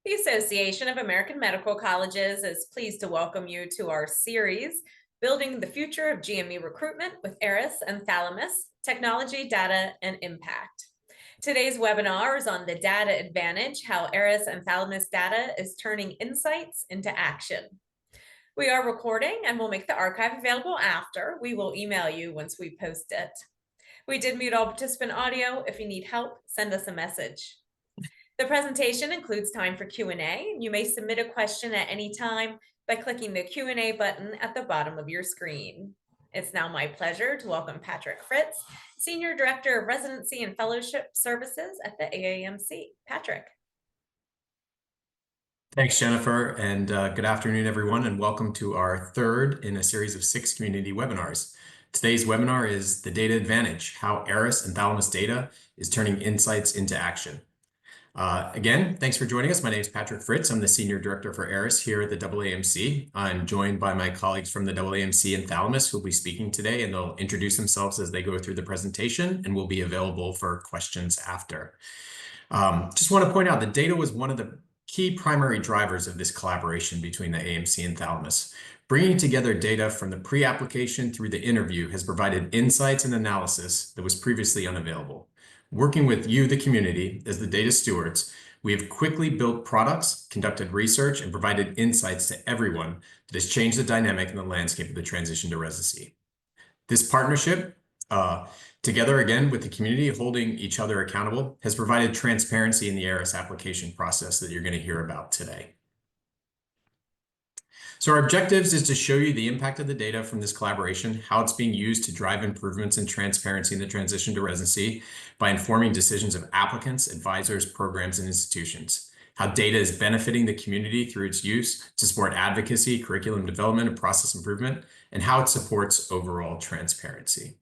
The Association of American Medical Colleges is pleased to welcome you to our series, Building the Future of GME Recruitment with ERAS and Thalamus, Technology, Data, and Impact. Today's webinar is on the data advantage, how ERAS and Thalamus data is turning insights into action. We are recording and we'll make the archive available after. We will email you once we post it. We did mute all participant audio. If you need help, send us a message. The presentation includes time for Q&A. You may submit a question at any time by clicking the Q&A button at the bottom of your screen. It's now my pleasure to welcome Patrick Fritz, Senior Director of Residency and Fellowship Services at the AAMC. Patrick. Thanks, Jennifer, and good afternoon, everyone, and welcome to our third in a series of 6 community webinars. Today's webinar is The Data Advantage, how ERAS and Thalamus data is turning insights into action. Again, thanks for joining us. My name is Patrick Fritz. I'm the Senior Director for ERAS here at the AAMC. I'm joined by my colleagues from the AAMC and Thalamus who will be speaking today, and they'll introduce themselves as they go through the presentation and will be available for questions after. Just want to point out that data was one of the key primary drivers of this collaboration between the AAMC and Thalamus. Bringing together data from the pre-application through the interview has provided insights and analysis that was previously unavailable. Working with you, the community, as the data stewards, we have quickly built products, conducted research, and provided insights to everyone that has changed the dynamic and the landscape of the transition to residency. This partnership, together again with the community holding each other accountable, has provided transparency in the ERAS application process that you're going to hear about today. So our objectives is to show you the impact of the data from this collaboration, how it's being used to drive improvements in transparency in the transition to residency by informing decisions of applicants, advisors, programs, and institutions, how data is benefiting the community through its use to support advocacy, curriculum development, and process improvement, and how it supports overall transparency.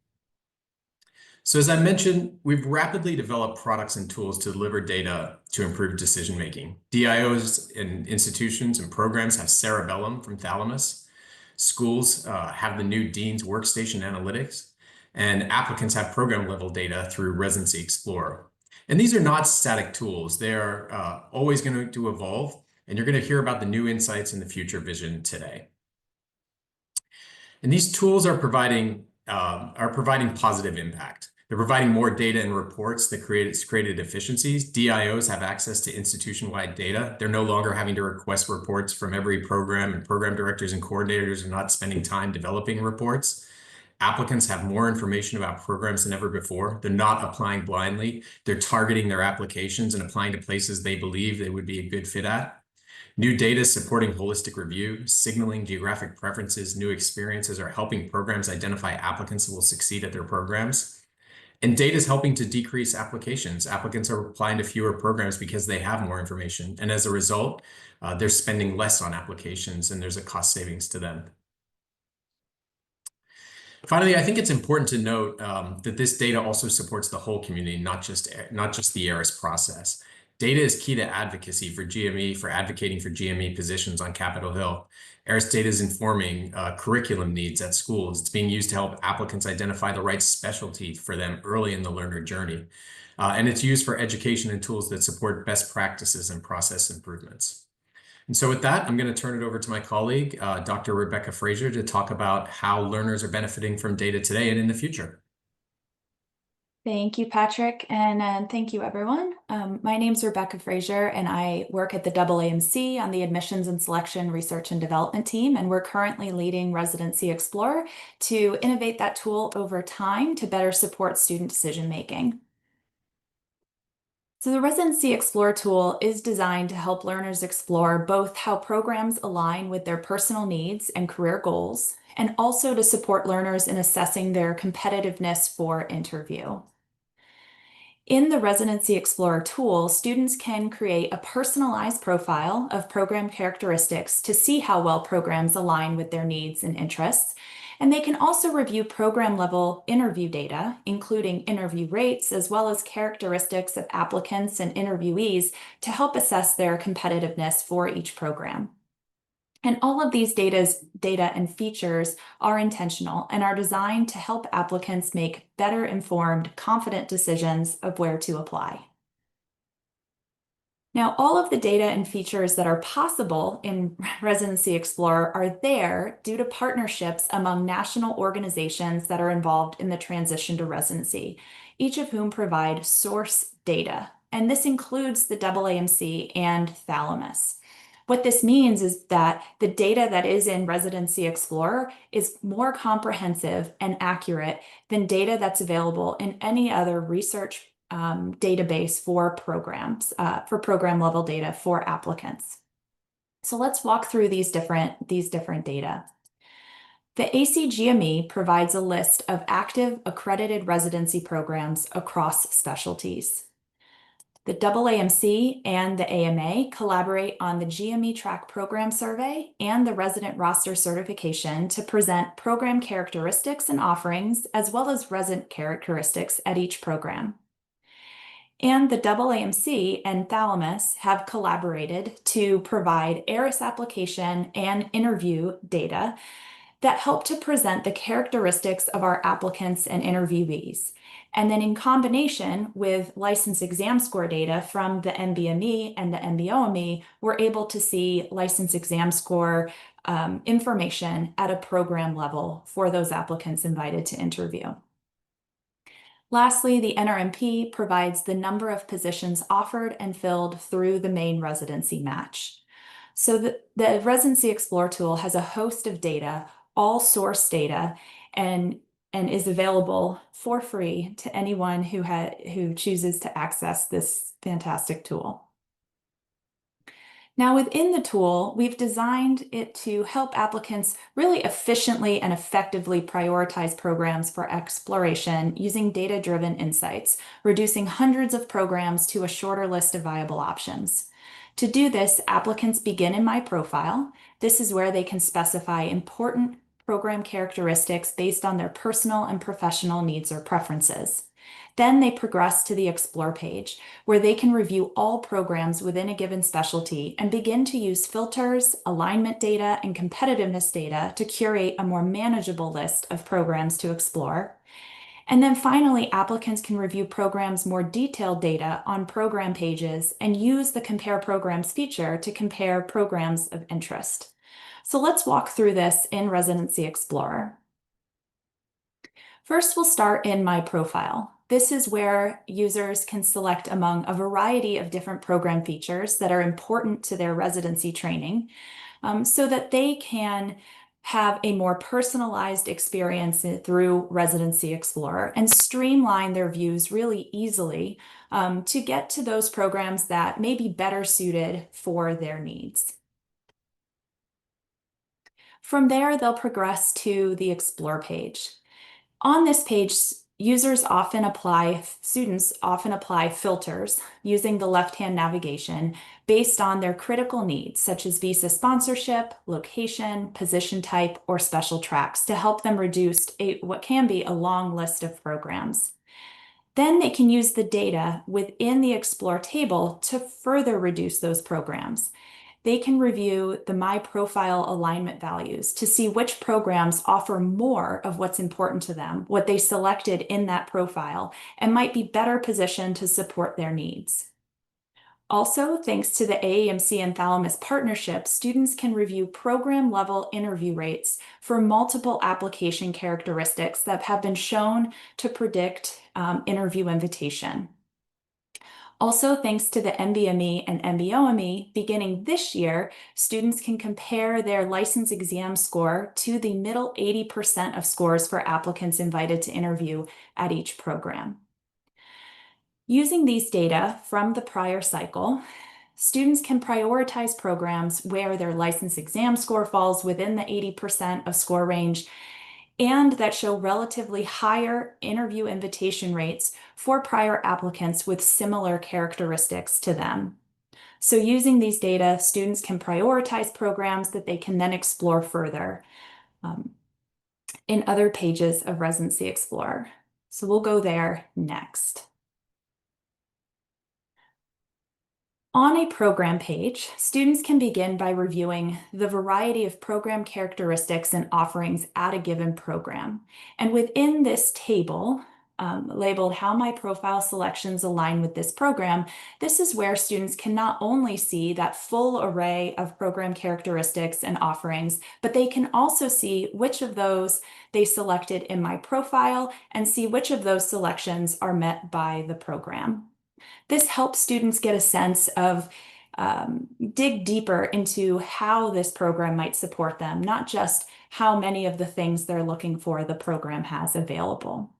So as I mentioned, we've rapidly developed products and tools to deliver data to improve decision-making. DIOs and institutions and programs have Cerebellum from Thalamus. Schools have the new Dean's Workstation analytics, and applicants have program-level data through Residency Explorer. And these are not static tools. They're always going to evolve, and you're going to hear about the new insights and the future vision today. And these tools are providing positive impact. They're providing more data and reports that created efficiencies. DIOs have access to institution-wide data. They're no longer having to request reports from every program, and program directors and coordinators are not spending time developing reports. Applicants have more information about programs than ever before. They're not applying blindly. They're targeting their applications and applying to places they believe they would be a good fit at. New data supporting holistic review, signaling geographic preferences, new experiences are helping programs identify applicants who will succeed at their programs. And data is helping to decrease applications. Applicants are applying to fewer programs because they have more information. And as a result, they're spending less on applications, and there's a cost savings to them. Finally, I think it's important to note that this data also supports the whole community, not just the ERAS process. Data is key to advocacy for GME, for advocating for GME positions on Capitol Hill. ERAS data is informing curriculum needs at schools. It's being used to help applicants identify the right specialty for them early in the learner journey. And it's used for education and tools that support best practices and process improvements. And so with that, I'm going to turn it over to my colleague, Dr. Rebecca Frazier, to talk about how learners are benefiting from data today and in the future. Thank you, Patrick, and thank you, everyone. My name is Rebecca Frazier, and I work at the AAMC on the Admissions and Selection Research and Development team, and we're currently leading Residency Explorer to innovate that tool over time to better support student decision-making. So the Residency Explorer tool is designed to help learners explore both how programs align with their personal needs and career goals, and also to support learners in assessing their competitiveness for interview. In the Residency Explorer tool, students can create a personalized profile of program characteristics to see how well programs align with their needs and interests. And they can also review program-level interview data, including interview rates, as well as characteristics of applicants and interviewees to help assess their competitiveness for each program. And all of these data and features are intentional and are designed to help applicants make better informed, confident decisions of where to apply. Now, all of the data and features that are possible in Residency Explorer are there due to partnerships among national organizations that are involved in the transition to residency, each of whom provide source data. And this includes the AAMC and Thalamus. What this means is that the data that is in Residency Explorer is more comprehensive and accurate than data that's available in any other research database for programs, for program level data for applicants. So let's walk through these different data. The ACGME provides a list of active accredited residency programs across specialties. The AAMC and the AMA collaborate on the GME Track Program Survey and the Resident Roster Certification to present program characteristics and offerings, as well as resident characteristics at each program. And the AAMC and Thalamus have collaborated to provide ERAS application and interview data that help to present the characteristics of our applicants and interviewees. And then in combination with license exam score data from the MBME and the MBOME, we're able to see license exam score information at a program level for those applicants invited to interview. Lastly, the NRMP provides the number of positions offered and filled through the main residency match. So the Residency Explorer tool has a host of data, all source data, and is available for free to anyone who chooses to access this fantastic tool. Now, within the tool, we've designed it to help applicants really efficiently and effectively prioritize programs for exploration using data-driven insights, reducing hundreds of programs to a shorter list of viable options. To do this, applicants begin in My Profile. This is where they can specify important program characteristics based on their personal and professional needs or preferences. Then they progress to the Explore page, where they can review all programs within a given specialty and begin to use filters, alignment data, and competitiveness data to curate a more manageable list of programs to explore. And then finally, applicants can review programs' more detailed data on program pages and use the Compare Programs feature to compare programs of interest. So let's walk through this in Residency Explorer. First, we'll start in My Profile. This is where users can select among a variety of different program features that are important to their residency training, so that they can have a more personalized experience through Residency Explorer and streamline their views really easily to get to those programs that may be better suited for their needs. From there, they'll progress to the Explore page. On this page, students often apply filters using the left-hand navigation based on their critical needs, such as visa sponsorship, location, position type, or special tracks to help them reduce what can be a long list of programs. Then they can use the data within the Explore table to further reduce those programs. They can review the My Profile alignment values to see which programs offer more of what's important to them, what they selected in that profile, and might be better positioned to support their needs. Also, thanks to the AAMC and Thalamus partnership, students can review program-level interview rates for multiple application characteristics that have been shown to predict interview invitation. Also, thanks to the MBME and MBOME, beginning this year, students can compare their license exam score to the middle 80% of scores for applicants invited to interview at each program. Using these data from the prior cycle, students can prioritize programs where their license exam score falls within the 80% of score range and that show relatively higher interview invitation rates for prior applicants with similar characteristics to them. So using these data, students can prioritize programs that they can then explore further in other pages of Residency Explorer. So we'll go there next. On a program page, students can begin by reviewing the variety of program characteristics and offerings at a given program. And within this table, labeled How My Profile Selections Align with This Program, this is where students can not only see that full array of program characteristics and offerings, but they can also see which of those they selected in My Profile and see which of those selections are met by the program. This helps students get a sense of dig deeper into how this program might support them, not just how many of the things they're looking for the program has available.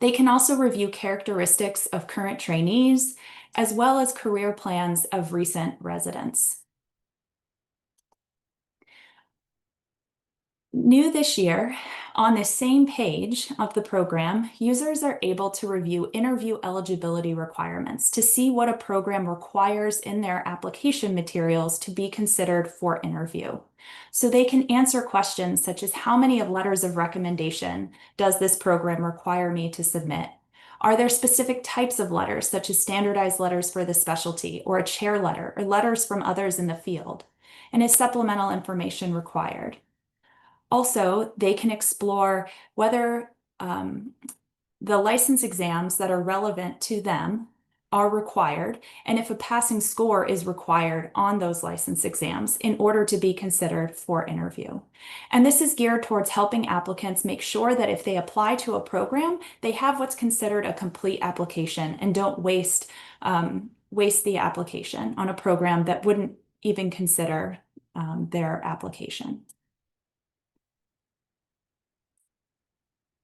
They can also review characteristics of current trainees, as well as career plans of recent residents. New this year, on the same page of the program, users are able to review interview eligibility requirements to see what a program requires in their application materials to be considered for interview. So they can answer questions such as how many letters of recommendation does this program require me to submit? Are there specific types of letters, such as standardized letters for the specialty, or a chair letter, or letters from others in the field? And is supplemental information required? Also, they can explore whether the license exams that are relevant to them are required, and if a passing score is required on those license exams in order to be considered for interview. And this is geared towards helping applicants make sure that if they apply to a program, they have what's considered a complete application and don't waste the application on a program that wouldn't even consider their application.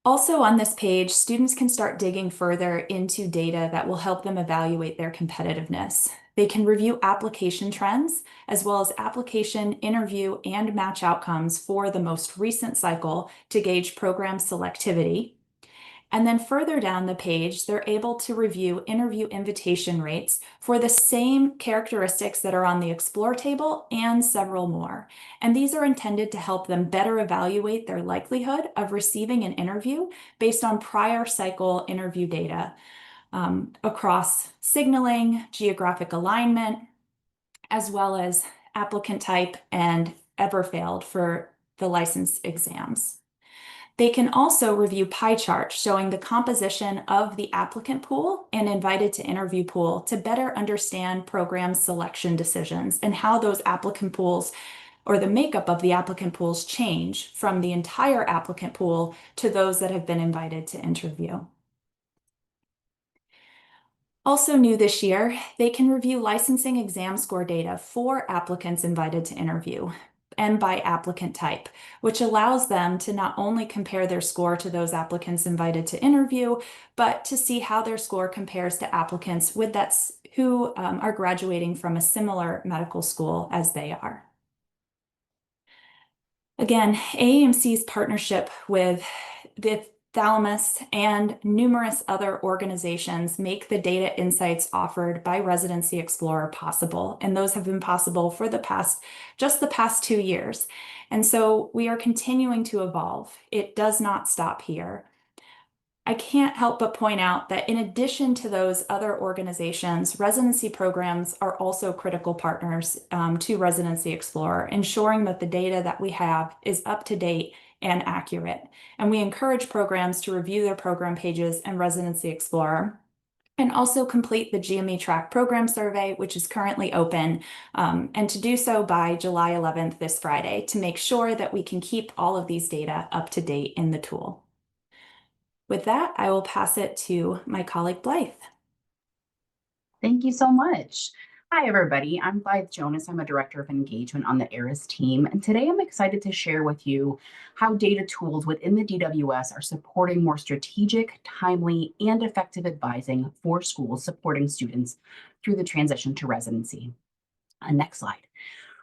Also on this page, students can start digging further into data that will help them evaluate their competitiveness. They can review application trends, as well as application, interview, and match outcomes for the most recent cycle to gauge program selectivity. And then further down the page, they're able to review interview invitation rates for the same characteristics that are on the Explore table and several more. And these are intended to help them better evaluate their likelihood of receiving an interview based on prior cycle interview data across signaling, geographic alignment, as well as applicant type and ever failed for the license exams. They can also review pie charts showing the composition of the applicant pool and invited to interview pool to better understand program selection decisions and how those applicant pools or the makeup of the applicant pools change from the entire applicant pool to those that have been invited to interview. Also new this year, they can review licensing exam score data for applicants invited to interview and by applicant type, which allows them to not only compare their score to those applicants invited to interview, but to see how their score compares to applicants who are graduating from a similar medical school as they are. Again, AAMC's partnership with the Thalamus and numerous other organizations make the data insights offered by Residency Explorer possible. And those have been possible for just the past 2 years. And so we are continuing to evolve. It does not stop here. I can't help but point out that in addition to those other organizations, residency programs are also critical partners to Residency Explorer, ensuring that the data that we have is up to date and accurate. And we encourage programs to review their program pages in Residency Explorer and also complete the GME Track Program Survey, which is currently open, and to do so by July 11th, this Friday, to make sure that we can keep all of these data up to date in the tool. With that, I will pass it to my colleague, Blythe. Thank you so much. Hi, everybody. I'm Blythe Jonas. I'm a Director of Engagement on the ERAS team. And today I'm excited to share with you how data tools within the DWS are supporting more strategic, timely, and effective advising for schools supporting students through the transition to residency. Next slide.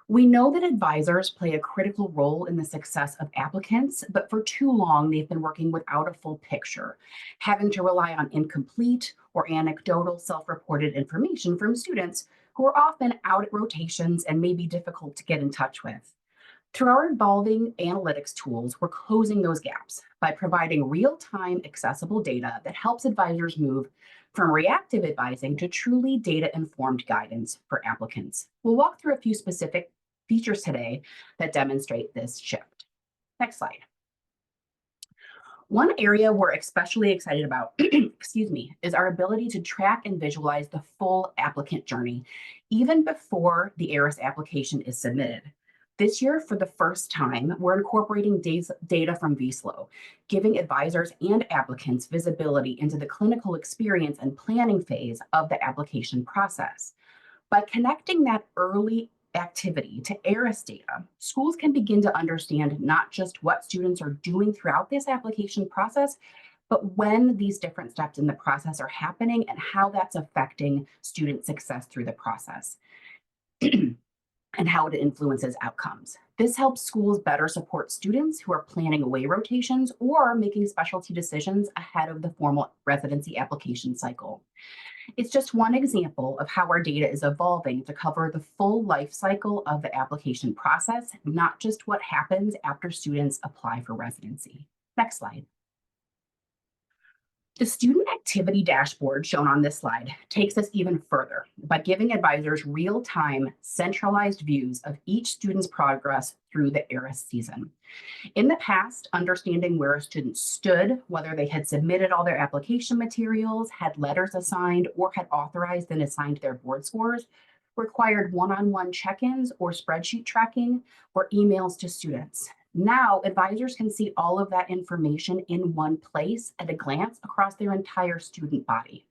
We know that advisors play a critical role in the success of applicants, but for too long, they've been working without a full picture, having to rely on incomplete or anecdotal self-reported information from students who are often out at rotations and may be difficult to get in touch with. Through our evolving analytics tools, we're closing those gaps by providing real-time accessible data that helps advisors move from reactive advising to truly data-informed guidance for applicants. We'll walk through a few specific features today that demonstrate this shift. Next slide. One area we're especially excited about, excuse me, is our ability to track and visualize the full applicant journey, even before the ERAS application is submitted. This year, for the first time, we're incorporating data from VSLO, giving advisors and applicants visibility into the clinical experience and planning phase of the application process. By connecting that early activity to ERAS data, schools can begin to understand not just what students are doing throughout this application process, but when these different steps in the process are happening and how that's affecting student success through the process and how it influences outcomes. This helps schools better support students who are planning away rotations or making specialty decisions ahead of the formal residency application cycle. It's just one example of how our data is evolving to cover the full life cycle of the application process, not just what happens after students apply for residency. Next slide. The student activity dashboard shown on this slide takes us even further by giving advisors real-time, centralized views of each student's progress through the ERAS season. In the past, understanding where a student stood, whether they had submitted all their application materials, had letters assigned, or had authorized and assigned their board scores, required one-on-one check-ins or spreadsheet tracking or emails to students. Now, advisors can see all of that information in one place at a glance across their entire student body.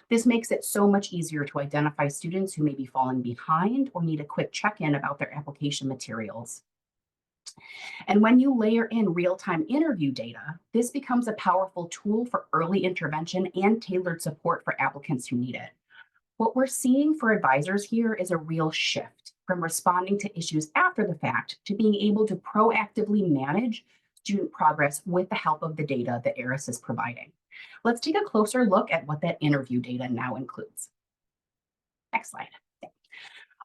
This makes it so much easier to identify students who may be falling behind or need a quick check-in about their application materials. And when you layer in real-time interview data, this becomes a powerful tool for early intervention and tailored support for applicants who need it. What we're seeing for advisors here is a real shift from responding to issues after the fact to being able to proactively manage student progress with the help of the data that ERAS is providing. Let's take a closer look at what that interview data now includes. Next slide.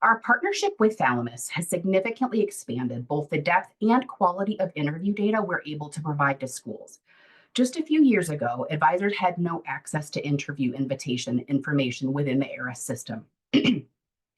Our partnership with Thalamus has significantly expanded both the depth and quality of interview data we're able to provide to schools. Just a few years ago, advisors had no access to interview invitation information within the ERAS system.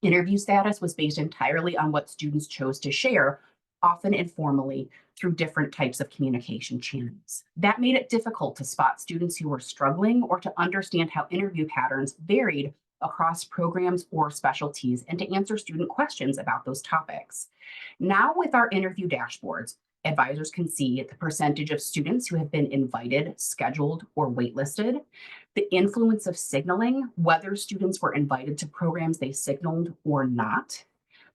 Interview status was based entirely on what students chose to share, often informally, through different types of communication channels. That made it difficult to spot students who were struggling or to understand how interview patterns varied across programs or specialties and to answer student questions about those topics. Now, with our interview dashboards, advisors can see the percentage of students who have been invited, scheduled, or waitlisted, the influence of signaling, whether students were invited to programs they signaled or not,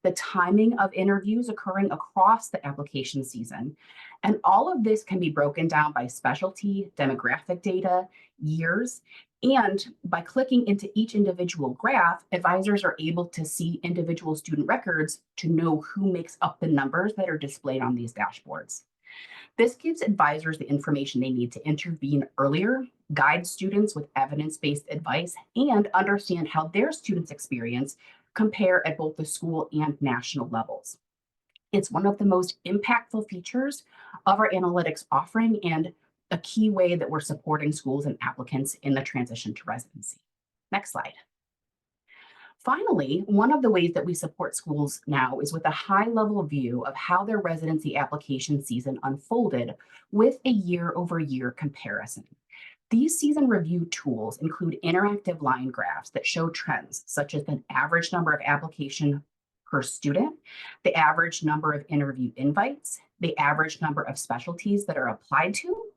the timing of interviews occurring across the application season. And all of this can be broken down by specialty, demographic data, years, and by clicking into each individual graph, advisors are able to see individual student records to know who makes up the numbers that are displayed on these dashboards. This gives advisors the information they need to intervene earlier, guide students with evidence-based advice, and understand how their students' experience compare at both the school and national levels. It's one of the most impactful features of our analytics offering and a key way that we're supporting schools and applicants in the transition to residency. Next slide. Finally, one of the ways that we support schools now is with a high-level view of how their residency application season unfolded with a year-over-year comparison. These season review tools include interactive line graphs that show trends, such as the average number of application per student, the average number of interview invites, the average number of specialties that are applied to.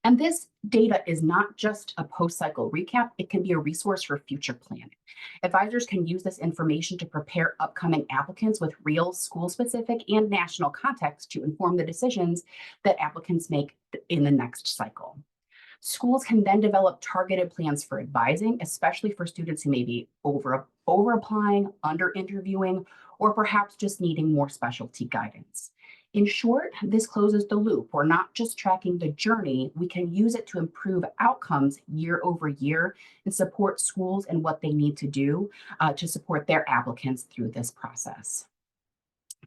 And this data is not just a post-cycle recap, it can be a resource for future planning. Advisors can use this information to prepare upcoming applicants with real school-specific and national context to inform the decisions that applicants make in the next cycle. Schools can then develop targeted plans for advising, especially for students who may be over-applying, under-interviewing, or perhaps just needing more specialty guidance. In short, this closes the loop. We're not just tracking the journey, we can use it to improve outcomes year over year and support schools and what they need to do to support their applicants through this process.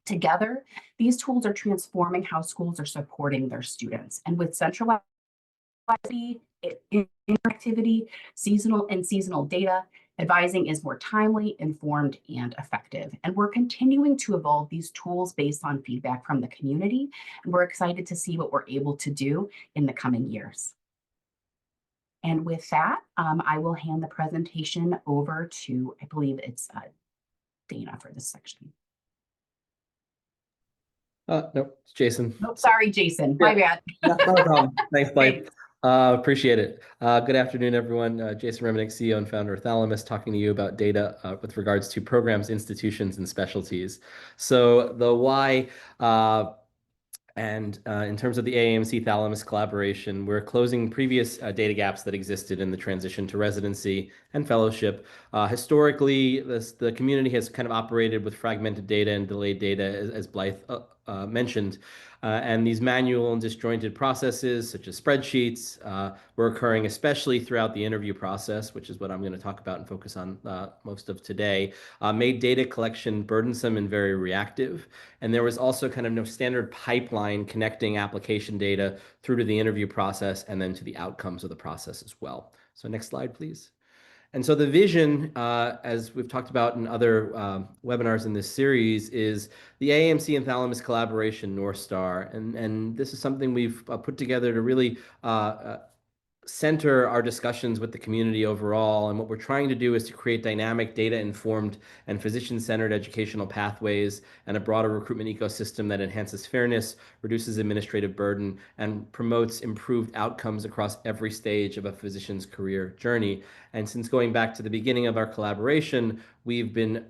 Together, these tools are transforming how schools are supporting their students. And with centralized interactivity, seasonal data. Advising is more timely, informed, and effective. And we're continuing to evolve these tools based on feedback from the community. And we're excited to see what we're able to do in the coming years. And with that, I will hand the presentation over to, I believe it's Dana for this section. Nope, it's Jason. Nope, sorry, Jason. My bad. Not a problem. Thanks, Blythe. Appreciate it. Good afternoon, everyone. Jason Remenick, CEO and founder of Thalamus, talking to you about data with regards to programs, institutions, and specialties. So the why, and in terms of the AAMC-Thalamus collaboration, we're closing previous data gaps that existed in the transition to residency and fellowship. Historically, the community has kind of operated with fragmented data and delayed data, as Blythe mentioned. And these manual and disjointed processes, such as spreadsheets, were occurring especially throughout the interview process, which is what I'm going to talk about and focus on most of today, made data collection burdensome and very reactive. And there was also kind of no standard pipeline connecting application data through to the interview process and then to the outcomes of the process as well. So next slide, please. And so the vision, as we've talked about in other webinars in this series, is the AAMC and Thalamus collaboration North Star. And this is something we've put together to really center our discussions with the community overall. And what we're trying to do is to create dynamic, data-informed, and physician-centered educational pathways and a broader recruitment ecosystem that enhances fairness, reduces administrative burden, and promotes improved outcomes across every stage of a physician's career journey. And since going back to the beginning of our collaboration, we've been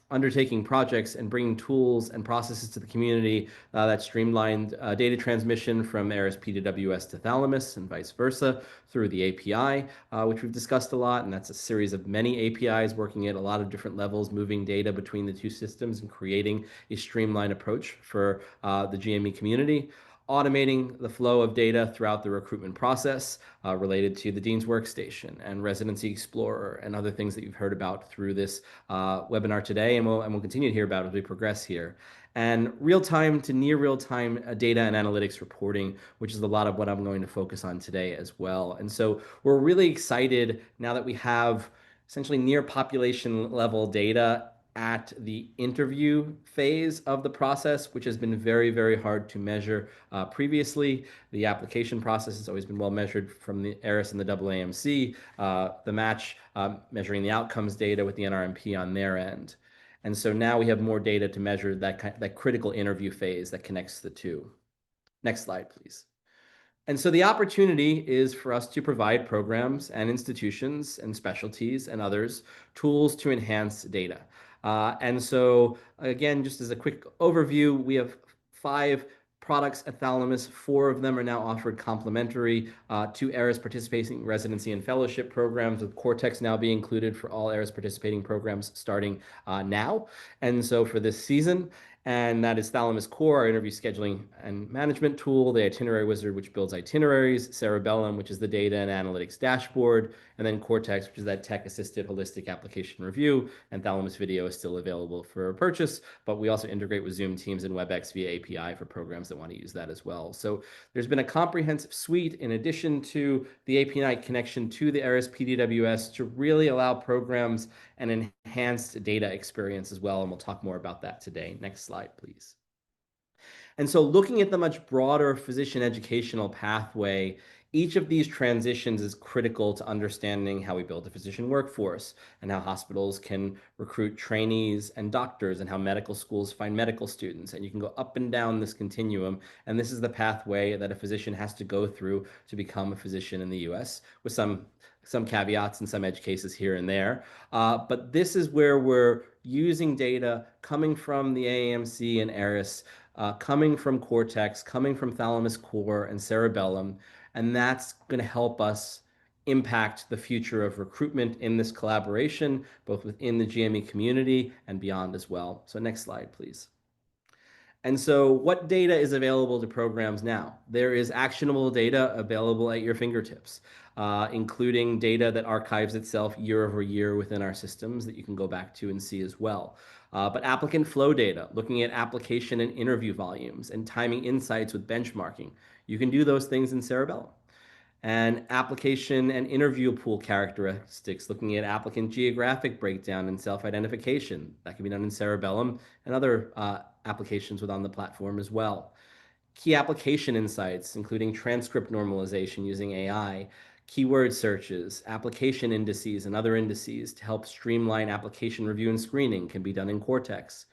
undertaking projects and bringing tools and processes to the community that streamlined data transmission from ERAS PDWS to Thalamus and vice versa through the API, which we've discussed a lot. And that's a series of many APIs working at a lot of different levels, moving data between the two systems and creating a streamlined approach for the GME community. Automating the flow of data throughout the recruitment process related to the Dean's Workstation and Residency Explorer and other things that you've heard about through this webinar today, and we'll continue to hear about as we progress here. And real-time to near real-time data and analytics reporting, which is a lot of what I'm going to focus on today as well. And so we're really excited now that we have essentially near population level data at the interview phase of the process, which has been very, very hard to measure previously. The application process has always been well measured from the ERAS and the AAMC, the match measuring the outcomes data with the NRMP on their end. And so now we have more data to measure that critical interview phase that connects the two. Next slide, please. And so the opportunity is for us to provide programs and institutions and specialties and others tools to enhance data. And so again, just as a quick overview, we have 5 products at Thalamus. 4 of them are now offered complimentary to ERAS participating residency and fellowship programs, with Cortex now being included for all ERAS participating programs starting now. And so for this season, and that is Thalamus Core, our interview scheduling and management tool, the Itinerary Wizard, which builds itineraries, Cerebellum, which is the data and analytics dashboard, and then Cortex, which is that tech-assisted holistic application review, and Thalamus Video is still available for purchase, but we also integrate with Zoom, Teams, and WebEx via API for programs that want to use that as well. So there's been a comprehensive suite in addition to the API connection to the ERAS PDWS to really allow programs an enhanced data experience as well, and we'll talk more about that today. Next slide, please. And so looking at the much broader physician educational pathway, each of these transitions is critical to understanding how we build a physician workforce and how hospitals can recruit trainees and doctors and how medical schools find medical students. And you can go up and down this continuum. And this is the pathway that a physician has to go through to become a physician in the US, with some caveats and some edge cases here and there. But this is where we're using data coming from the AAMC and ERAS, coming from Cortex, coming from Thalamus Core and Cerebellum, and that's going to help us impact the future of recruitment in this collaboration, both within the GME community and beyond as well. So next slide, please. And so what data is available to programs now? There is actionable data available at your fingertips, including data that archives itself year over year within our systems that you can go back to and see as well. But applicant flow data, looking at application and interview volumes and timing insights with benchmarking. You can do those things in Cerebellum. and application and interview pool characteristics, looking at applicant geographic breakdown and self-identification. That can be done in Cerebellum and other applications within the platform as well. Key application insights, including transcript normalization using AI, keyword searches, application indices, and other indices to help streamline application review and screening can be done in Cortex.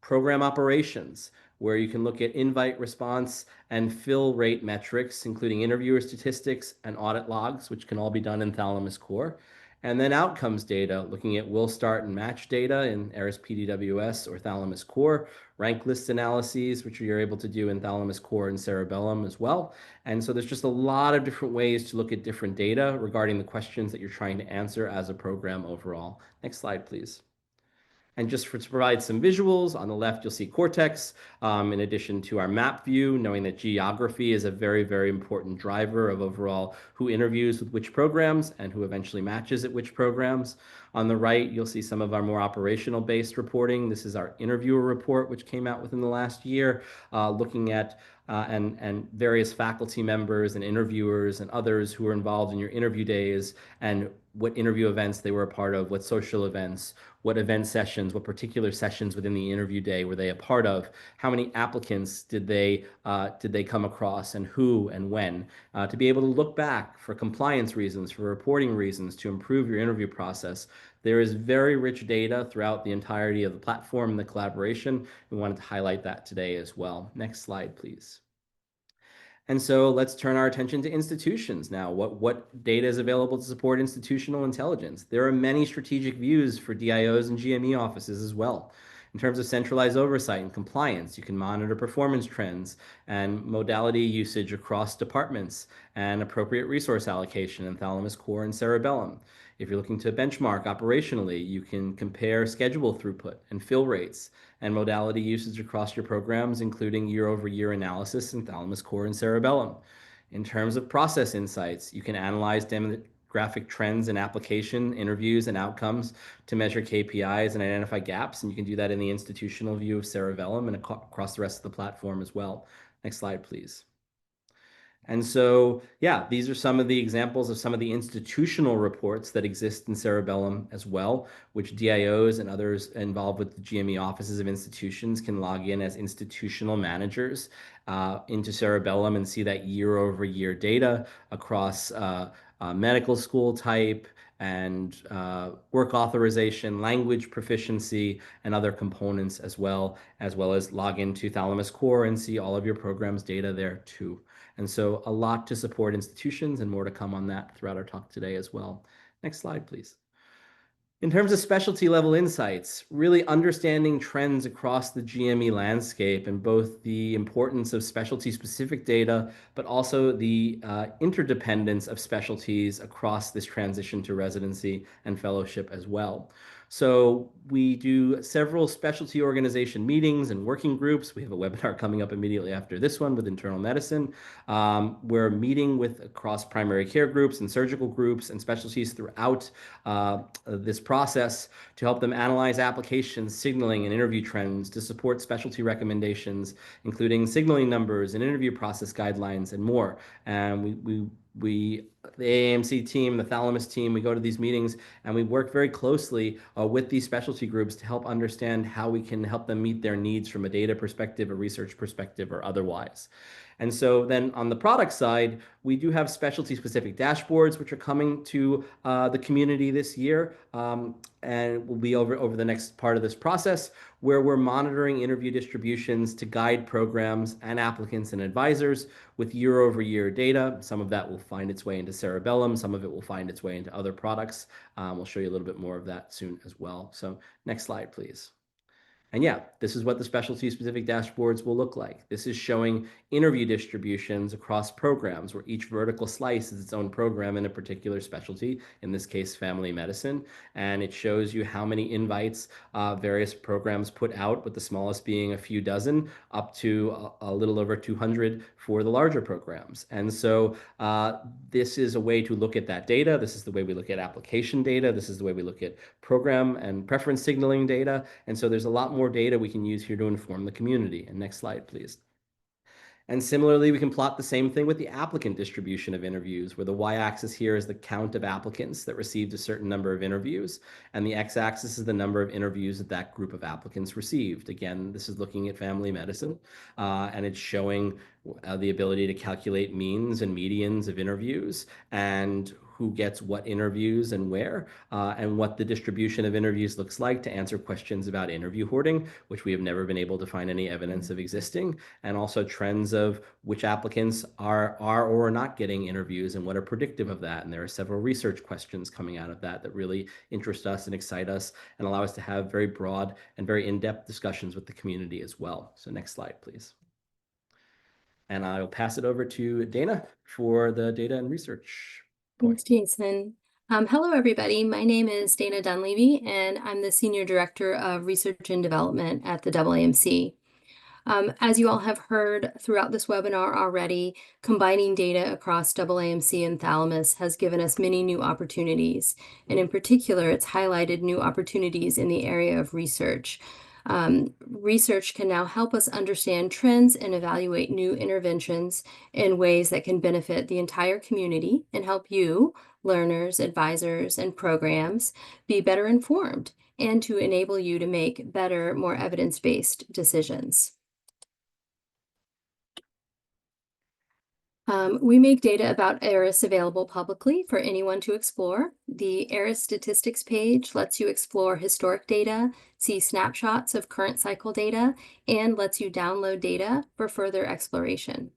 Program operations, where you can look at invite response and fill rate metrics, including interviewer statistics and audit logs, which can all be done in Thalamus Core. And then outcomes data, looking at will start and match data in ERAS PDWS or Thalamus Core, rank list analyses, which you're able to do in Thalamus Core and Cerebellum as well. And so there's just a lot of different ways to look at different data regarding the questions that you're trying to answer as a program overall. Next slide, please. And just to provide some visuals, on the left, you'll see Cortex, in addition to our map view, knowing that geography is a very, very important driver of overall who interviews with which programs and who eventually matches at which programs. On the right, you'll see some of our more operational-based reporting. This is our interviewer report, which came out within the last year, looking at and various faculty members and interviewers and others who were involved in your interview days and what interview events they were a part of, what social events, what event sessions, what particular sessions within the interview day were they a part of, how many applicants did they come across, and who and when, to be able to look back for compliance reasons, for reporting reasons, to improve your interview process. There is very rich data throughout the entirety of the platform and the collaboration. We wanted to highlight that today as well. Next slide, please. And so let's turn our attention to institutions now. What data is available to support institutional intelligence? There are many strategic views for DIOs and GME offices as well. In terms of centralized oversight and compliance, you can monitor performance trends and modality usage across departments and appropriate resource allocation in Thalamus Core and Cerebellum. If you're looking to benchmark operationally, you can compare schedule throughput and fill rates and modality usage across your programs, including year-over-year analysis in Thalamus Core and Cerebellum. In terms of process insights, you can analyze demographic trends in application, interviews, and outcomes to measure KPIs and identify gaps, and you can do that in the institutional view of Cerebellum and across the rest of the platform as well. Next slide, please. And so, yeah, these are some of the examples of some of the institutional reports that exist in Cerebellum as well, which DIOs and others involved with the GME offices of institutions can log in as institutional managers into Cerebellum and see that year-over-year data across medical school type and work authorization, language proficiency, and other components as well as log into Thalamus Core and see all of your programs data there too. And so a lot to support institutions and more to come on that throughout our talk today as well. Next slide, please. In terms of specialty level insights, really understanding trends across the GME landscape and both the importance of specialty specific data, but also the interdependence of specialties across this transition to residency and fellowship as well. So we do several specialty organization meetings and working groups. We have a webinar coming up immediately after this one with internal medicine. We're meeting across primary care groups and surgical groups and specialties throughout this process to help them analyze applications, signaling, and interview trends to support specialty recommendations, including signaling numbers and interview process guidelines and more. And the AAMC team, the Thalamus team, we go to these meetings and we work very closely with these specialty groups to help understand how we can help them meet their needs from a data perspective, a research perspective, or otherwise. And so then on the product side, we do have specialty specific dashboards, which are coming to the community this year and will be over the next part of this process, where we're monitoring interview distributions to guide programs and applicants and advisors with year-over-year data. Some of that will find its way into Cerebellum. Some of it will find its way into other products. We'll show you a little bit more of that soon as well. So next slide, please. And yeah, this is what the specialty specific dashboards will look like. This is showing interview distributions across programs where each vertical slice is its own program in a particular specialty, in this case, family medicine. And it shows you how many invites various programs put out, with the smallest being a few dozen, up to a little over 200 for the larger programs. And so this is a way to look at that data. This is the way we look at application data. This is the way we look at program and preference signaling data. And so there's a lot more data we can use here to inform the community. And next slide, please. And similarly, we can plot the same thing with the applicant distribution of interviews, where the y-axis here is the count of applicants that received a certain number of interviews, and the x-axis is the number of interviews that that group of applicants received. Again, this is looking at family medicine, and it's showing the ability to calculate means and medians of interviews and who gets what interviews and where, and what the distribution of interviews looks like to answer questions about interview hoarding, which we have never been able to find any evidence of existing, and also trends of which applicants are or are not getting interviews and what are predictive of that. And there are several research questions coming out of that that really interest us and excite us and allow us to have very broad and very in-depth discussions with the community as well. So next slide, please. And I'll pass it over to Dana for the data and research point. Thanks, Jason. Hello, everybody. My name is Dana Dunleavy, and I'm the Senior Director of Research and Development at the AAMC. As you all have heard throughout this webinar already, combining data across AAMC and Thalamus has given us many new opportunities. And in particular, it's highlighted new opportunities in the area of research. Research can now help us understand trends and evaluate new interventions in ways that can benefit the entire community and help you, learners, advisors, and programs be better informed and to enable you to make better, more evidence-based decisions. We make data about ERAS available publicly for anyone to explore. The ERAS statistics page lets you explore historic data, see snapshots of current cycle data, and lets you download data for further exploration.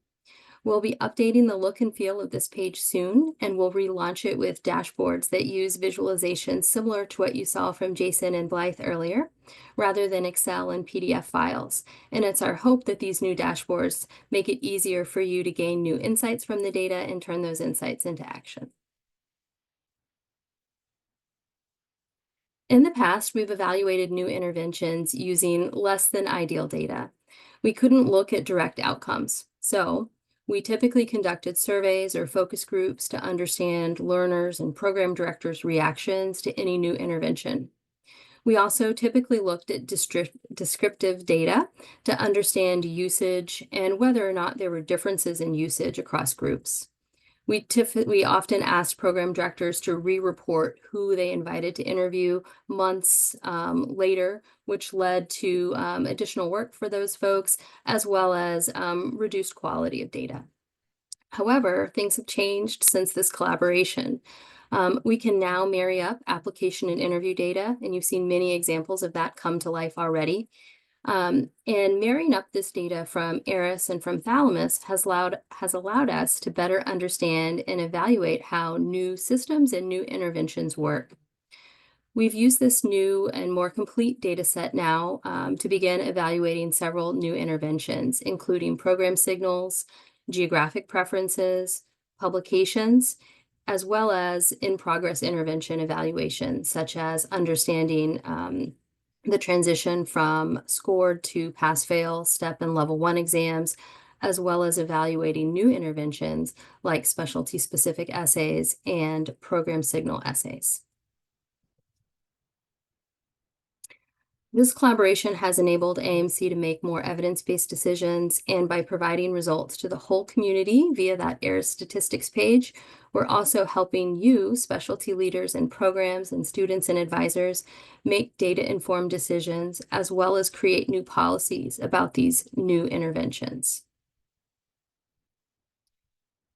We'll be updating the look and feel of this page soon, and we'll relaunch it with dashboards that use visualizations similar to what you saw from Jason and Blythe earlier, rather than Excel and PDF files. And it's our hope that these new dashboards make it easier for you to gain new insights from the data and turn those insights into action. In the past, we've evaluated new interventions using less than ideal data. We couldn't look at direct outcomes, so we typically conducted surveys or focus groups to understand learners and program directors' reactions to any new intervention. We also typically looked at descriptive data to understand usage and whether or not there were differences in usage across groups. We often asked program directors to re-report who they invited to interview months later, which led to additional work for those folks, as well as reduced quality of data. However, things have changed since this collaboration. We can now marry up application and interview data, and you've seen many examples of that come to life already. And marrying up this data from ERAS and from Thalamus has allowed us to better understand and evaluate how new systems and new interventions work. We've used this new and more complete data set now to begin evaluating several new interventions, including program signals, geographic preferences, publications, as well as in-progress intervention evaluations, such as understanding the transition from scored to pass-fail, step and level 1 exams, as well as evaluating new interventions like specialty-specific essays and program signal essays. This collaboration has enabled AAMC to make more evidence-based decisions, and by providing results to the whole community via that ERAS statistics page, we're also helping you, specialty leaders and programs and students and advisors, make data-informed decisions, as well as create new policies about these new interventions.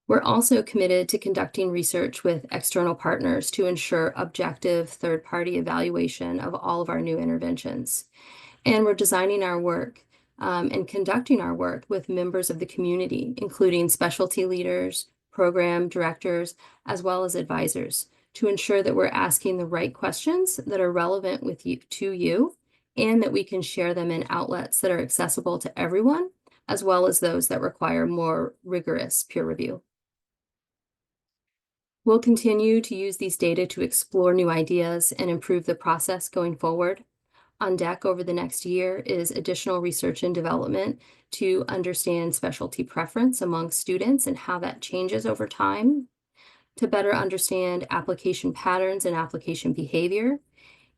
We're also committed to conducting research with external partners to ensure objective third-party evaluation of all of our new interventions. And we're designing our work and conducting our work with members of the community, including specialty leaders, program directors, as well as advisors, to ensure that we're asking the right questions that are relevant to you, and that we can share them in outlets that are accessible to everyone, as well as those that require more rigorous peer review. We'll continue to use these data to explore new ideas and improve the process going forward. On deck over the next year is additional research and development to understand specialty preference among students and how that changes over time, to better understand application patterns and application behavior,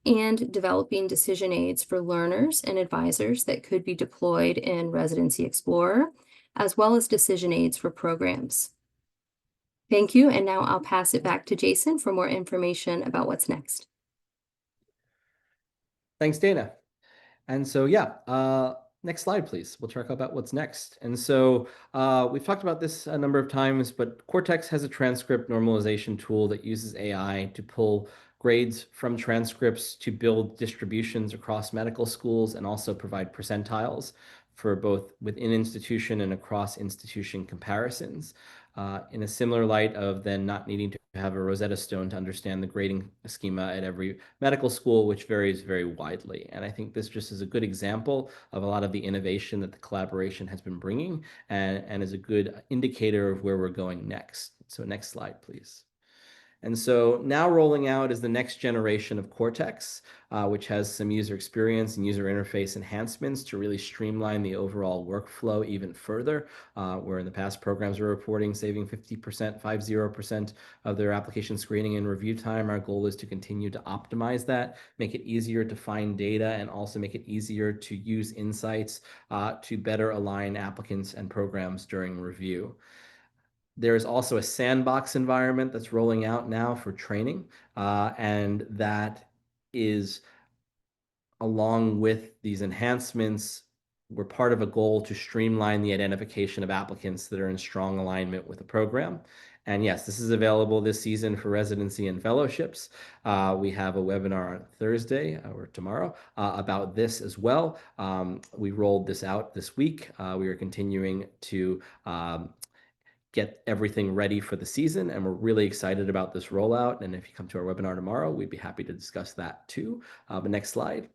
and developing decision aids for learners and advisors that could be deployed in Residency Explorer as well as decision aids for programs. Thank you, and now I'll pass it back to Jason for more information about what's next. Thanks, Dana. And so, next slide, please. We'll talk about what's next. And so we've talked about this a number of times, but Cortex has a transcript normalization tool that uses AI to pull grades from transcripts to build distributions across medical schools and also provide percentiles for both within institution and across institution comparisons. In a similar light of then not needing to have a Rosetta Stone to understand the grading schema at every medical school, which varies very widely. And I think this just is a good example of a lot of the innovation that the collaboration has been bringing and is a good indicator of where we're going next. So next slide, please. And so now rolling out is the next generation of Cortex, which has some user experience and user interface enhancements to really streamline the overall workflow even further, where in the past programs were reporting saving 50% of their application screening and review time. Our goal is to continue to optimize that, make it easier to find data, and also make it easier to use insights to better align applicants and programs during review. There is also a sandbox environment that's rolling out now for training, and that is, along with these enhancements, we're part of a goal to streamline the identification of applicants that are in strong alignment with the program. And yes, this is available this season for residency and fellowships. We have a webinar on Thursday or tomorrow about this as well. We rolled this out this week. We are continuing to get everything ready for the season, and we're really excited about this rollout. And if you come to our webinar tomorrow, we'd be happy to discuss that too. But next slide.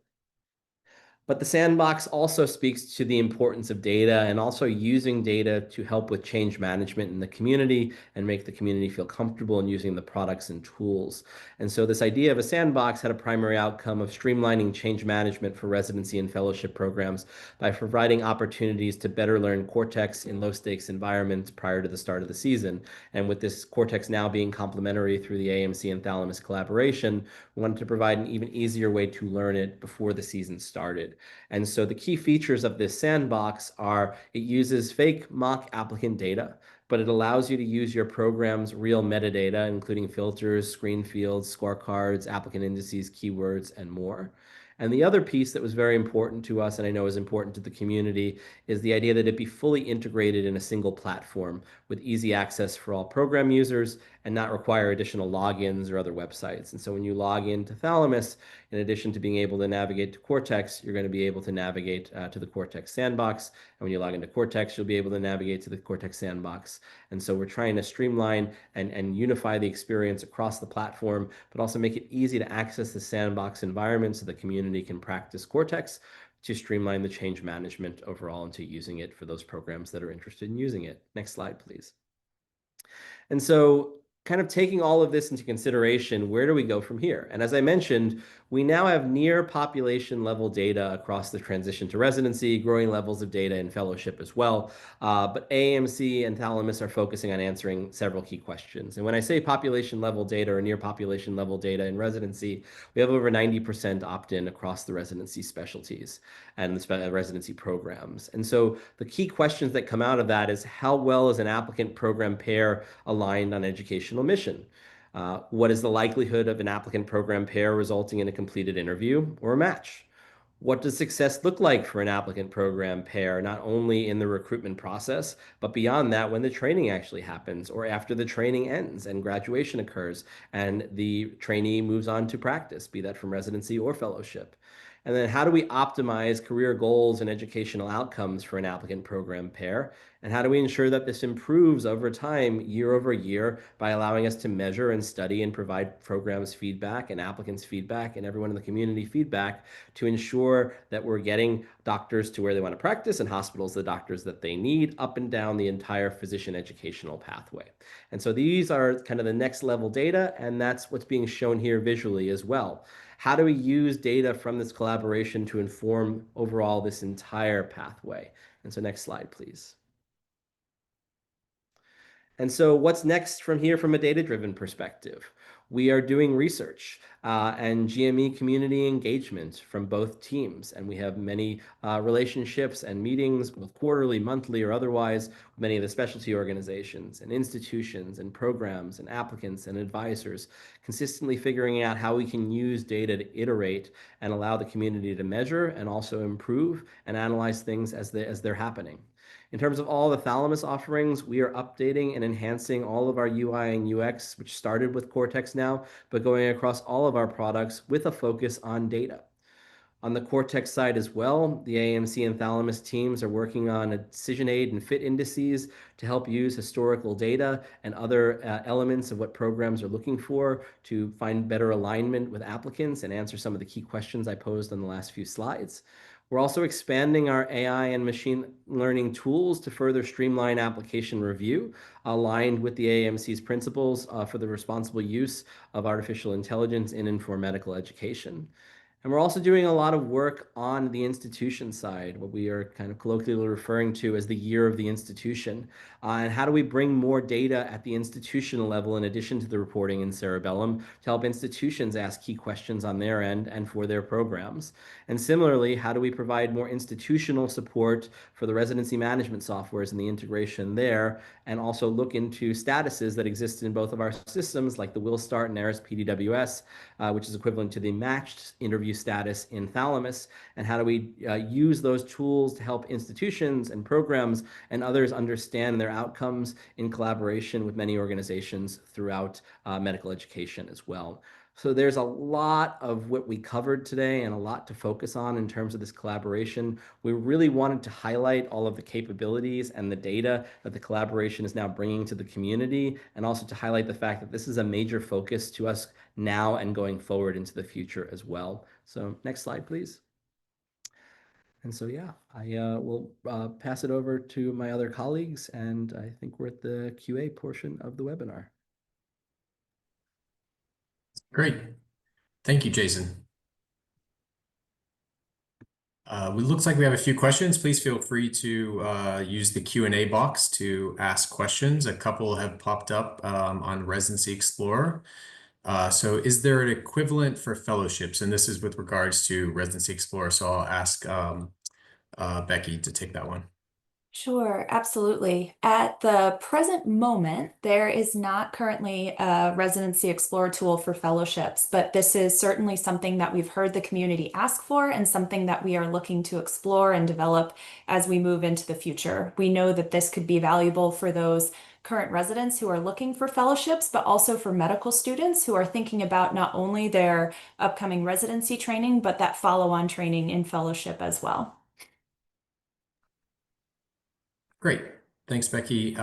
But the sandbox also speaks to the importance of data and also using data to help with change management in the community and make the community feel comfortable in using the products and tools. And so this idea of a sandbox had a primary outcome of streamlining change management for residency and fellowship programs by providing opportunities to better learn Cortex in low-stakes environments prior to the start of the season. And with this Cortex now being complementary through the AAMC and Thalamus collaboration, we wanted to provide an even easier way to learn it before the season started. And so the key features of this sandbox are it uses fake mock applicant data, but it allows you to use your program's real metadata, including filters, screen fields, scorecards, applicant indices, keywords, and more. And the other piece that was very important to us, and I know is important to the community, is the idea that it be fully integrated in a single platform with easy access for all program users and not require additional logins or other websites. And so when you log into Thalamus, in addition to being able to navigate to Cortex, you're going to be able to navigate to the Cortex sandbox. And when you log into Cortex, you'll be able to navigate to the Cortex sandbox. And so we're trying to streamline and unify the experience across the platform, but also make it easy to access the sandbox environment so the community can practice Cortex to streamline the change management overall into using it for those programs that are interested in using it. Next slide, please. And so kind of taking all of this into consideration, where do we go from here? And as I mentioned, we now have near population level data across the transition to residency, growing levels of data in fellowship as well. But AAMC and Thalamus are focusing on answering several key questions. And when I say population level data or near population level data in residency, we have over 90% opt-in across the residency specialties and the residency programs. And so the key questions that come out of that is how well is an applicant program pair aligned on educational mission? What is the likelihood of an applicant program pair resulting in a completed interview or a match? What does success look like for an applicant program pair, not only in the recruitment process, but beyond that when the training actually happens or after the training ends and graduation occurs and the trainee moves on to practice, be that from residency or fellowship? And then how do we optimize career goals and educational outcomes for an applicant program pair? And how do we ensure that this improves over time, year over year, by allowing us to measure and study and provide programs feedback and applicants feedback and everyone in the community feedback to ensure that we're getting doctors to where they want to practice and hospitals the doctors that they need up and down the entire physician educational pathway. And so these are kind of the next level data, and that's what's being shown here visually as well. How do we use data from this collaboration to inform overall this entire pathway? And so next slide, please. And so what's next from here from a data-driven perspective? We are doing research and GME community engagement from both teams. And we have many relationships and meetings, both quarterly, monthly, or otherwise, with many of the specialty organizations and institutions and programs and applicants and advisors, consistently figuring out how we can use data to iterate and allow the community to measure and also improve and analyze things as they're happening. In terms of all the Thalamus offerings, we are updating and enhancing all of our UI and UX, which started with Cortex now, but going across all of our products with a focus on data. On the Cortex side as well, the AAMC and Thalamus teams are working on a decision aid and fit indices to help use historical data and other elements of what programs are looking for to find better alignment with applicants and answer some of the key questions I posed on the last few slides. We're also expanding our AI and machine learning tools to further streamline application review, aligned with the AAMC's principles for the responsible use of artificial intelligence in and for medical education. And we're also doing a lot of work on the institution side, what we are kind of colloquially referring to as the year of the institution. And how do we bring more data at the institutional level in addition to the reporting in Cerebellum to help institutions ask key questions on their end and for their programs? And similarly, how do we provide more institutional support for the residency management softwares and the integration there, and also look into statuses that exist in both of our systems, like the Will Start and ERAS PDWS, which is equivalent to the matched interview status in Thalamus, and how do we use those tools to help institutions and programs and others understand their outcomes in collaboration with many organizations throughout medical education as well. So there's a lot of what we covered today and a lot to focus on in terms of this collaboration. We really wanted to highlight all of the capabilities and the data that the collaboration is now bringing to the community, and also to highlight the fact that this is a major focus to us now and going forward into the future as well. So next slide, please. And so, yeah, I will pass it over to my other colleagues, and I think we're at the QA portion of the webinar. Great. Thank you, Jason. It looks like we have a few questions. Please feel free to use the Q&A box to ask questions. A couple have popped up on Residency Explorer. So is there an equivalent for fellowships? And this is with regards to Residency Explorer. So I'll ask Becky to take that one. Sure, absolutely. At the present moment, there is not currently a Residency Explorer tool for fellowships, but this is certainly something that we've heard the community ask for and something that we are looking to explore and develop as we move into the future. We know that this could be valuable for those current residents who are looking for fellowships, but also for medical students who are thinking about not only their upcoming residency training, but that follow-on training in fellowship as well. Great. Thanks, Becky.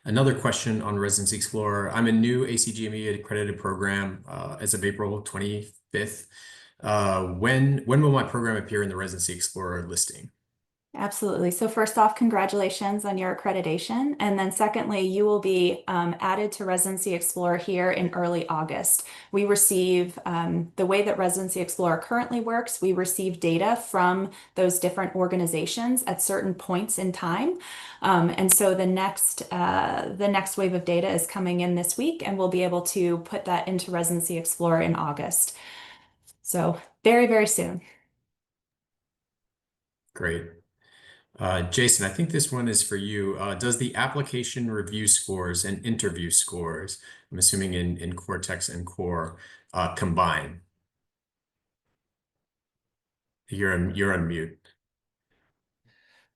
Another question on Residency Explorer. I'm a new ACGME accredited program as of April 25th. When will my program appear in the Residency Explorer listing? Absolutely. So first off, congratulations on your accreditation. And then secondly, you will be added to Residency Explorer here in early August. We receive, the way that Residency Explorer currently works, we receive data from those different organizations at certain points in time. And so the next wave of data is coming in this week, and we'll be able to put that into Residency Explorer in August. So very, very soon. Great. Jason, I think this one is for you. Does the application review scores and interview scores, I'm assuming in Cortex and Core, combine? You're on mute.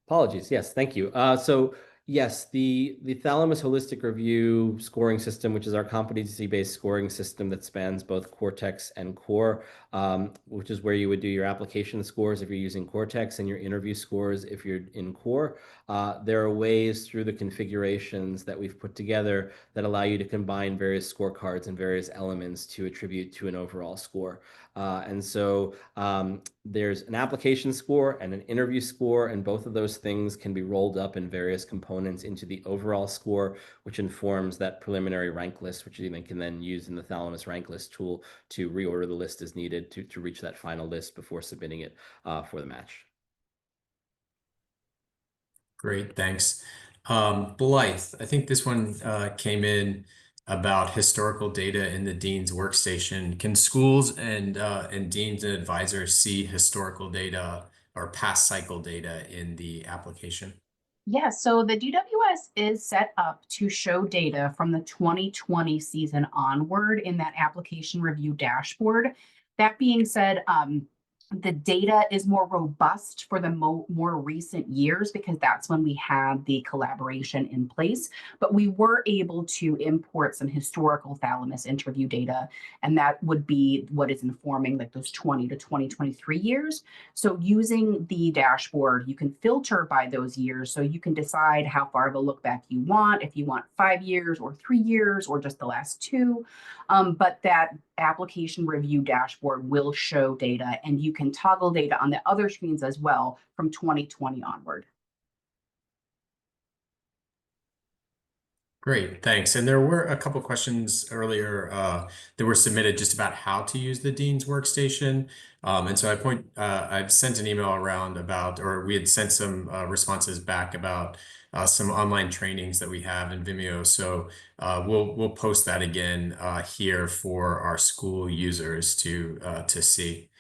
Apologies. Yes, thank you. So yes, the Thalamus Holistic Review scoring system, which is our competency-based scoring system that spans both Cortex and Core, which is where you would do your application scores if you're using Cortex and your interview scores if you're in Core. There are ways through the configurations that we've put together that allow you to combine various scorecards and various elements to attribute to an overall score. And so there's an application score and an interview score, and both of those things can be rolled up in various components into the overall score, which informs that preliminary rank list, which you can then use in the Thalamus rank list tool to reorder the list as needed to reach that final list before submitting it for the match. Great, thanks. Blythe, I think this one came in about historical data in the Dean's Workstation. Can schools and deans and advisors see historical data or past cycle data in the application? Yeah, so the DWS is set up to show data from the 2020 season onward in that application review dashboard. That being said, the data is more robust for the more recent years because that's when we had the collaboration in place. But we were able to import some historical Thalamus interview data, and that would be what is informing like those 20 to 2023 years. So using the dashboard, you can filter by those years. So you can decide how far of a look back you want, if you want 5 years or 3 years or just the last 2. But that application review dashboard will show data, and you can toggle data on the other screens as well from 2020 onward. Great, thanks. And there were a couple questions earlier that were submitted just about how to use the Dean's Workstation. And so I've sent an email around about, or we had sent some responses back about some online trainings that we have in Vimeo. So we'll post that again here for our school users to see.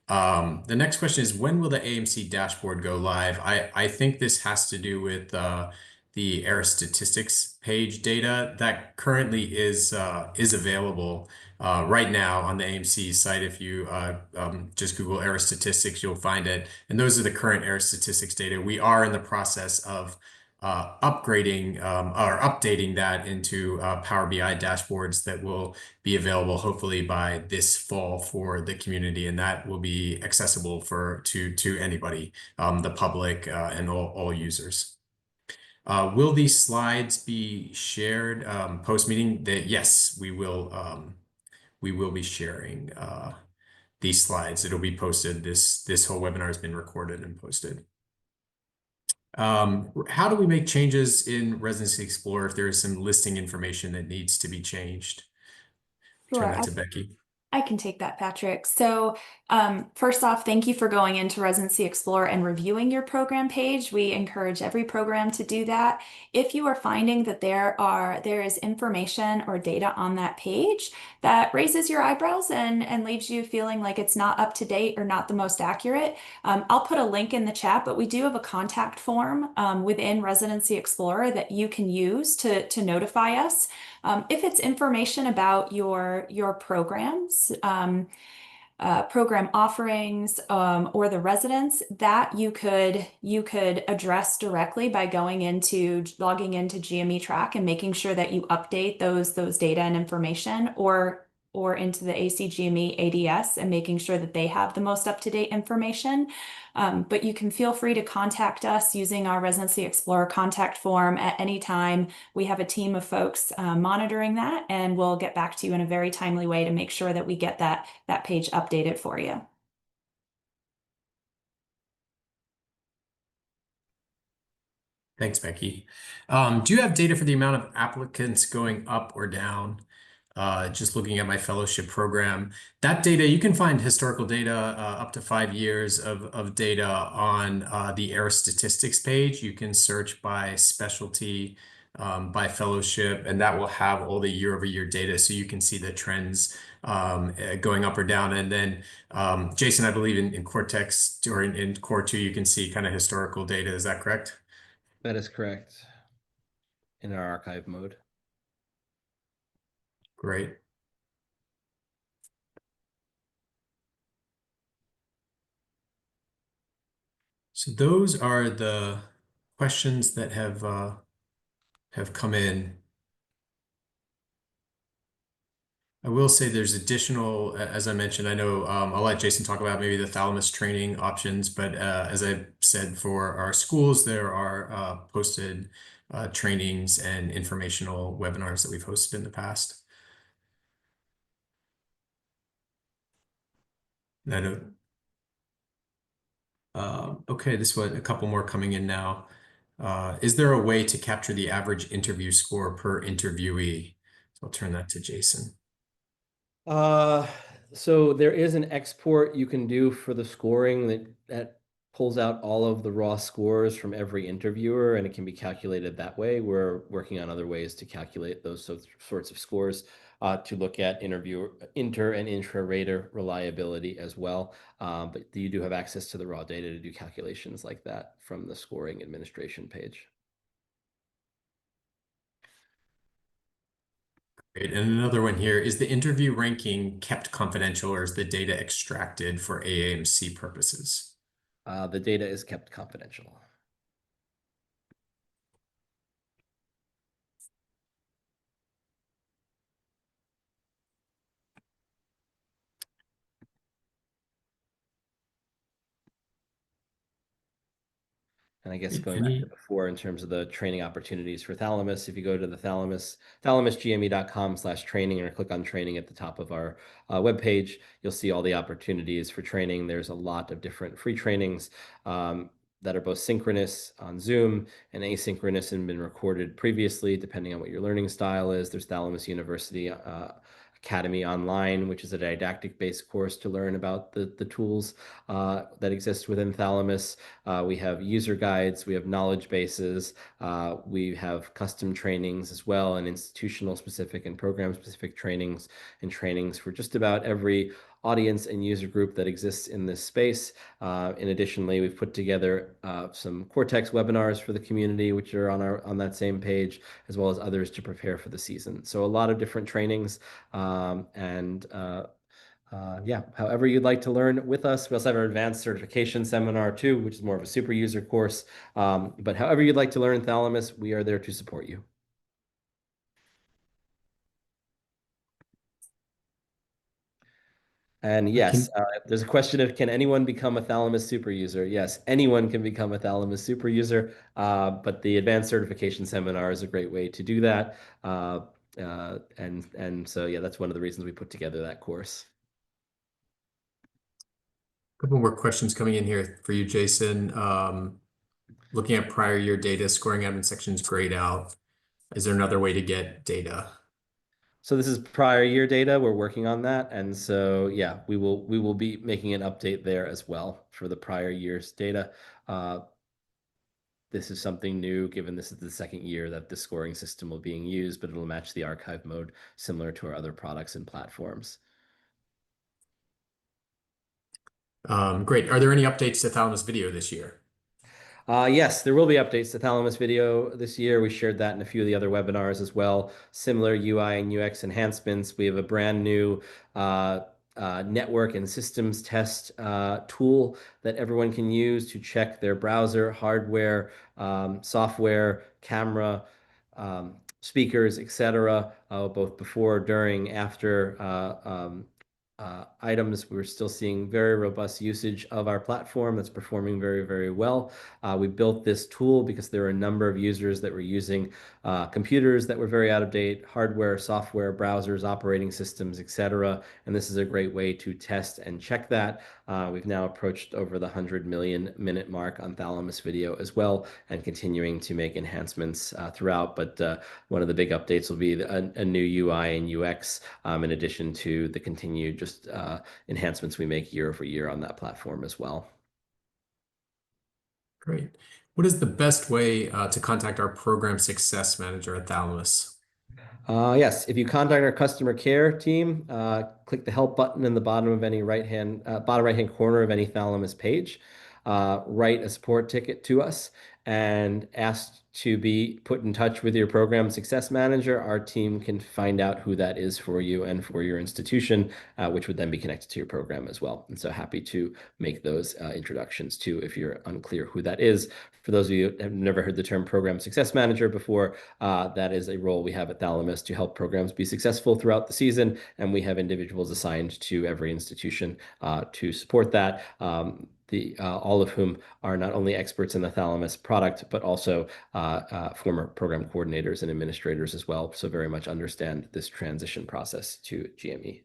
The next question is, when will the AAMC dashboard go live? I think this has to do with the ERAS statistics page data that currently is available right now on the AAMC site. If you just Google ERAS statistics, you'll find it. And those are the current ERAS statistics data. We are in the process of upgrading or updating that into Power BI dashboards that will be available hopefully by this fall for the community, and that will be accessible to anybody, the public and all users. Will these slides be shared post-meeting? Yes, we will be sharing these slides. It'll be posted. This whole webinar has been recorded and posted. How do we make changes in Residency Explorer if there is some listing information that needs to be changed? Sure, Turn that to Becky. I can take that, Patrick. So first off, thank you for going into Residency Explorer and reviewing your program page. We encourage every program to do that. If you are finding that there is information or data on that page that raises your eyebrows and leaves you feeling like it's not up to date or not the most accurate, I'll put a link in the chat, but we do have a contact form within Residency Explorer that you can use to notify us. If it's information about your programs, program offerings, or the residents, that you could address directly by logging into GME Track and making sure that you update those data and information, or into the ACGME ADS and making sure that they have the most up-to-date information. But you can feel free to contact us using our Residency Explorer contact form at any time. We have a team of folks monitoring that, and we'll get back to you in a very timely way to make sure that we get that page updated for you. Thanks, Becky. Do you have data for the amount of applicants going up or down? Just looking at my fellowship program, that data, you can find historical data up to 5 years of data on the ERAS statistics page. You can search by specialty, by fellowship, and that will have all the year-over-year data, so you can see the trends going up or down. And then, Jason, I believe in Cortex or in Core 2, you can see kind of historical data. Is that correct? That is correct. In our archive mode. Great. So those are the questions that have come in. I will say there's additional, as I mentioned, I know I'll let Jason talk about maybe the Thalamus training options, but as I said, for our schools, there are posted trainings and informational webinars that we've hosted in the past. I know. Okay, this one, a couple more coming in now. Is there a way to capture the average interview score per interviewee? So I'll turn that to Jason. So there is an export you can do for the scoring that pulls out all of the raw scores from every interviewer, and it can be calculated that way. We're working on other ways to calculate those sorts of scores to look at inter and intra-rater reliability as well. But you do have access to the raw data to do calculations like that from the scoring administration page. Great. And another one here, is the interview ranking kept confidential, or is the data extracted for AAMC purposes? The data is kept confidential. And I guess going back to before in terms of the training opportunities for Thalamus, if you go to the thalamusgme.com/training or click on training at the top of our webpage, you'll see all the opportunities for training. There's a lot of different free trainings that are both synchronous on Zoom and asynchronous and been recorded previously, depending on what your learning style is. There's Thalamus University Academy Online, which is a didactic-based course to learn about the tools that exist within Thalamus. We have user guides, we have knowledge bases, we have custom trainings as well, and institutional specific and program specific trainings, and trainings for just about every audience and user group that exists in this space. Additionally, we've put together some Cortex webinars for the community, which are on that same page, as well as others to prepare for the season. So a lot of different trainings yeah, however you'd like to learn with us. We also have our advanced certification seminar too, which is more of a super user course. But however you'd like to learn Thalamus, we are there to support you. And yes, there's a question of, can anyone become a Thalamus super user? Yes, anyone can become a Thalamus super user, but the advanced certification seminar is a great way to do that. So yeah, that's one of the reasons we put together that course. A couple more questions coming in here for you, Jason. Looking at prior year data, scoring admin sections grayed out. Is there another way to get data? So this is prior year data. We're working on that. And so, yeah, we will be making an update there as well for the prior year's data. This is something new, given this is the second year that the scoring system will be being used, but it'll match the archive mode similar to our other products and platforms. Great. Are there any updates to Thalamus Video this year? Yes, there will be updates to Thalamus Video this year. We shared that in a few of the other webinars as well. Similar UI and UX enhancements. We have a brand new network and systems test tool that everyone can use to check their browser, hardware, software, camera, speakers, etc., both before, during, after items. We're still seeing very robust usage of our platform that's performing very, very well. We built this tool because there are a number of users that were using computers that were very out of date, hardware, software, browsers, operating systems, etc. And this is a great way to test and check that. We've now approached over the 100 million minute mark on Thalamus Video as well, and continuing to make enhancements throughout. But one of the big updates will be a new UI and UX, in addition to the continued just enhancements we make year over year on that platform as well. Great. What is the best way to contact our program success manager at Thalamus? Yes, if you contact our customer care team, click the help button in the bottom right-hand corner of any Thalamus page, write a support ticket to us, and ask to be put in touch with your program success manager. Our team can find out who that is for you and for your institution, which would then be connected to your program as well. And so happy to make those introductions too, if you're unclear who that is. For those of you who have never heard the term program success manager before, that is a role we have at Thalamus to help programs be successful throughout the season. And we have individuals assigned to every institution to support that. All of whom are not only experts in the Thalamus product, but also former program coordinators and administrators as well. So very much understand this transition process to GME.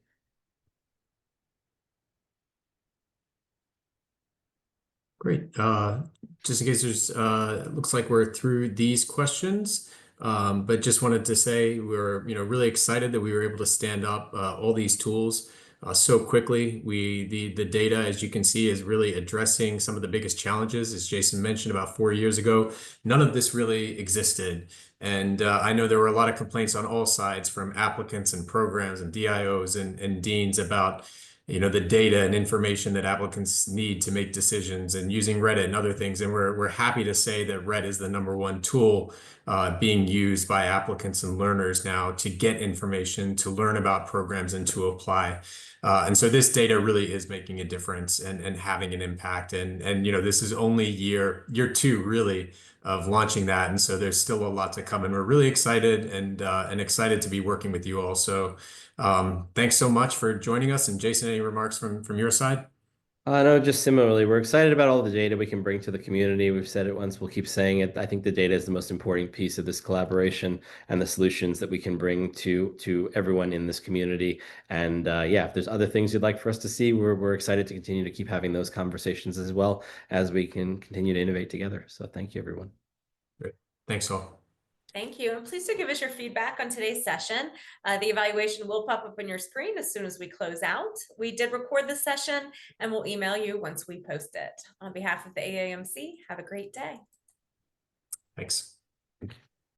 Great. Just in case there's, it looks like we're through these questions, but just wanted to say we're really excited that we were able to stand up all these tools so quickly. The data, as you can see, is really addressing some of the biggest challenges. As Jason mentioned, about 4 years ago, none of this really existed. And I know there were a lot of complaints on all sides from applicants and programs and DIOs and deans about the data and information that applicants need to make decisions and using Reddit and other things. And we're happy to say that Reddit is the #1 tool being used by applicants and learners now to get information, to learn about programs and to apply. And so this data really is making a difference and having an impact. And this is only year 2 really of launching that. And so there's still a lot to come, and we're really excited and excited to be working with you all. So thanks so much for joining us. And Jason, any remarks from your side? No, just similarly, we're excited about all the data we can bring to the community. We've said it once, we'll keep saying it. I think the data is the most important piece of this collaboration and the solutions that we can bring to everyone in this community. And yeah, if there's other things you'd like for us to see, we're excited to continue to keep having those conversations as well as we can continue to innovate together. So thank you, everyone. Great. Thanks all. Thank you. And please do give us your feedback on today's session. The evaluation will pop up on your screen as soon as we close out. We did record this session and we'll email you once we post it. On behalf of the AAMC, have a great day. Thanks.